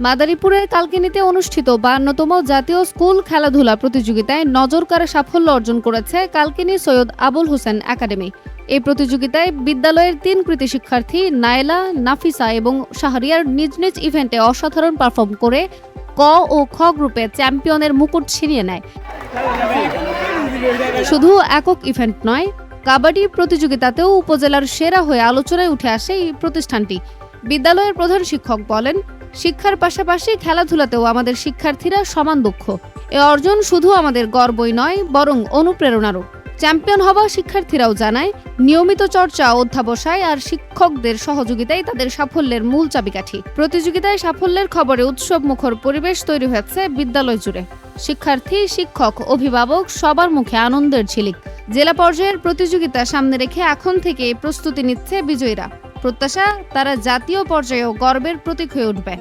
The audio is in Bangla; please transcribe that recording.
মাদারীপুরের কালকিনিতে অনুষ্ঠিত 52তম জাতীয় স্কুল খেলাধুলা প্রতিযোগিতায় নজরকাড়া সাফল্য অর্জন করেছে কালকিনি সৈয়দ আবুল হোসেন একাডেমি। এই প্রতিযোগিতায় বিদ্যালয়ের ৩ কৃতি শিক্ষার্থী নাইলা, নাফিসা এবং শাহরিয়ার নিজ নিজ ইভেন্টে অসাধারণ পারফর্ম করে ক ও খ গ্রুপে চ্যাম্পিয়নের মুকুট ছিনিয়ে নেয়। শুধু একক ইভেন্ট নয়, কাবাডি প্রতিযোগিতাতেও উপজেলার সেরা হয়ে আলোচনায় উঠে আসে এই প্রতিষ্ঠানটি। বিদ্যালয়ের প্রধান শিক্ষক বলেন, শিক্ষার পাশাপাশি খেলাধুলাতেও আমাদের শিক্ষার্থীরা সমান দক্ষ। এ অর্জন শুধু আমাদের গর্বই নয়, বরং অনুপ্রেরণারও। চ্যাম্পিয়ন হওয়া শিক্ষার্থীরাও জানায়, নিয়মিত চর্চা, অধ্যাবসায় আর শিক্ষকদের সহযোগিতায় তাদের সাফল্যের মূল চাবিকাঠি। প্রতিযোগিতায় সাফল্যের খবরে উৎসব মুখর পরিবেশ তৈরি হয়েছে বিদ্যালয় জুড়ে। শিক্ষার্থী, শিক্ষক, অভিভাবক সবার মুখে আনন্দের ঝিলিক। জেলা পর্যায়ের প্রতিযোগিতা সামনে রেখে এখন থেকে প্রস্তুতি নিচ্ছে বিজয়ীরা। প্রত্যাশা, তারা জাতীয় পর্যায়েও গর্বের প্রতীক হয়ে উঠবে।